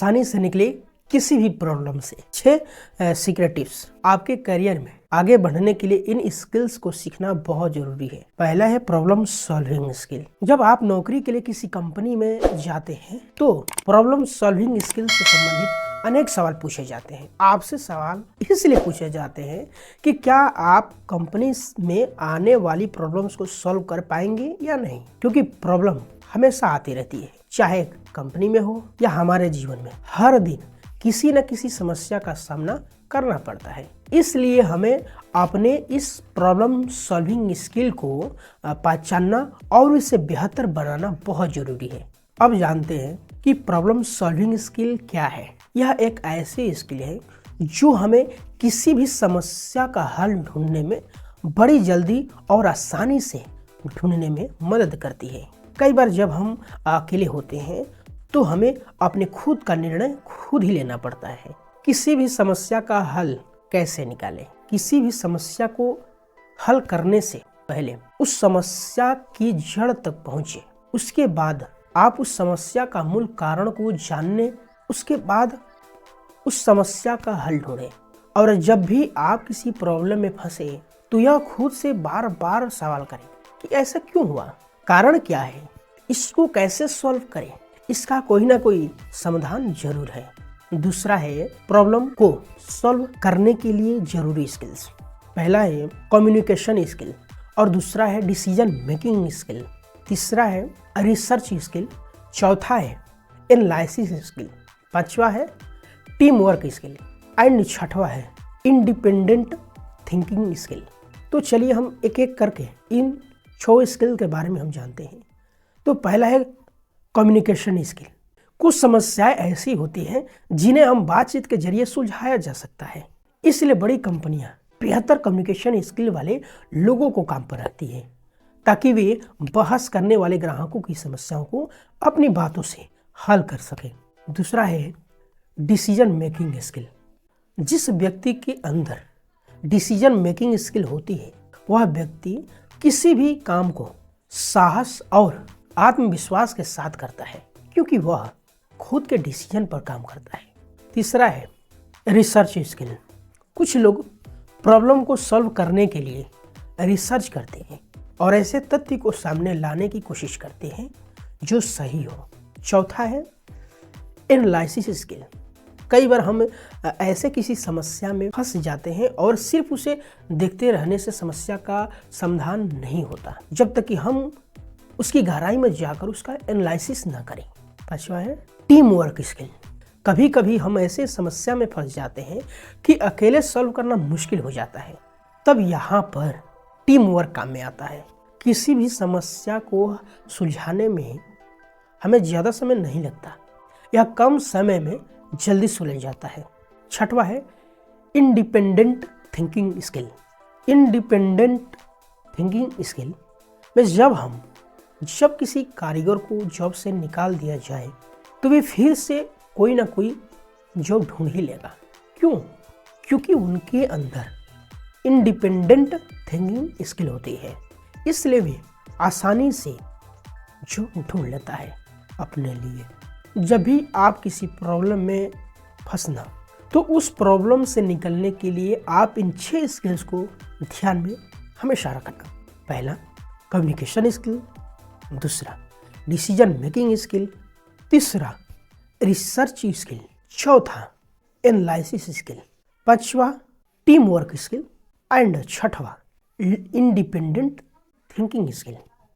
आसानी से निकले किसी भी प्रॉब्लम से। 6 सीक्रेट टिप्स आपके करियर में आगे बढ़ने के लिए इन स्किल्स को सीखना बहुत जरूरी है। पहला है प्रॉब्लम सॉल्विंग स्किल। जब आप नौकरी के लिए किसी कंपनी में जाते हैं तो प्रॉब्लम सॉल्विंग स्किल से संबंधित अनेक सवाल पूछे जाते हैं। आपसे सवाल इसलिए पूछे जाते हैं कि क्या आप कंपनी में आने वाली प्रॉब्लम्स को सॉल्व कर पाएंगे या नहीं, क्योंकि प्रॉब्लम हमेशा आती रहती है, चाहे कंपनी में हो या हमारे जीवन में। हर दिन किसी न किसी समस्या का सामना करना पड़ता है, इसलिए हमें अपने इस प्रॉब्लम सॉल्विंग स्किल को पहचानना और इसे बेहतर बनाना बहुत जरूरी है। अब जानते हैं कि प्रॉब्लम सॉल्विंग स्किल क्या है। यह एक ऐसी स्किल है जो हमें किसी भी समस्या का हल ढूंढने में बड़ी जल्दी और आसानी से ढूंढने में मदद करती है। कई बार जब हम अकेले होते हैं तो हमें अपने खुद का निर्णय खुद ही लेना पड़ता है। किसी भी समस्या का हल कैसे निकालें, किसी भी समस्या को हल करने से पहले उस समस्या की जड़ तक पहुंचे। उसके बाद आप उस समस्या का मूल कारण को जानने, उसके बाद उस समस्या का हल ढूंढें। और जब भी आप किसी प्रॉब्लम में फंसे तो यह खुद से बार बार सवाल करें कि ऐसा क्यों हुआ, कारण क्या है, इसको कैसे सॉल्व करें। इसका कोई ना कोई समाधान जरूर है। दूसरा है प्रॉब्लम को सॉल्व करने के लिए जरूरी स्किल्स। पहला है कम्युनिकेशन स्किल और दूसरा है डिसीजन मेकिंग स्किल। तीसरा है रिसर्च स्किल। चौथा है एनालिसिस स्किल। पांचवा है टीम वर्क स्किल एंड छठवा है इंडिपेंडेंट थिंकिंग स्किल। तो चलिए हम एक एक करके इन 6 स्किल के बारे में हम जानते हैं। तो पहला है कम्युनिकेशन स्किल। कुछ समस्याएं ऐसी होती हैं जिन्हें हम बातचीत के जरिए सुलझाया जा सकता है, इसलिए बड़ी कंपनियां बेहतर कम्युनिकेशन स्किल वाले लोगों को काम पर रखती हैं ताकि वे बहस करने वाले ग्राहकों की समस्याओं को अपनी बातों से हल कर सकें। दूसरा है डिसीजन मेकिंग स्किल। जिस व्यक्ति के अंदर डिसीजन मेकिंग स्किल होती है वह व्यक्ति किसी भी काम को साहस और आत्मविश्वास के साथ करता है, क्योंकि वह खुद के डिसीजन पर काम करता है। तीसरा है रिसर्च स्किल। कुछ लोग प्रॉब्लम को सॉल्व करने के लिए रिसर्च करते हैं और ऐसे तथ्य को सामने लाने की कोशिश करते हैं जो सही हो। चौथा है एनालिसिस स्किल। कई बार हम ऐसे किसी समस्या में फंस जाते हैं और सिर्फ उसे देखते रहने से समस्या का समाधान नहीं होता जब तक कि हम उसकी गहराई में जाकर उसका एनालिसिस ना करें। पांचवा है टीम वर्क स्किल। कभी कभी हम ऐसे समस्या में फंस जाते हैं कि अकेले सॉल्व करना मुश्किल हो जाता है, तब यहाँ पर टीम वर्क काम में आता है। किसी भी समस्या को सुलझाने में हमें ज़्यादा समय नहीं लगता, यह कम समय में जल्दी सुलझ जाता है। छठवा है independent thinking skill. Independent thinking skill में जब किसी कारीगर को जॉब से निकाल दिया जाए तो वे फिर से कोई ना कोई जॉब ढूंढ ही लेगा। क्यों? क्योंकि उनके अंदर इंडिपेंडेंट थिंकिंग स्किल होती है, इसलिए वे आसानी से जॉब ढूंढ लेता है अपने लिए। जब भी आप किसी प्रॉब्लम में फंसना तो उस प्रॉब्लम से निकलने के लिए आप इन 6 स्किल्स को ध्यान में हमेशा रखना। पहला कम्युनिकेशन स्किल, दूसरा डिसीजन मेकिंग स्किल, तीसरा रिसर्च स्किल, चौथा एनालिसिस स्किल, पांचवा टीम वर्क स्किल एंड छठवा इंडिपेंडेंट थिंकिंग स्किल।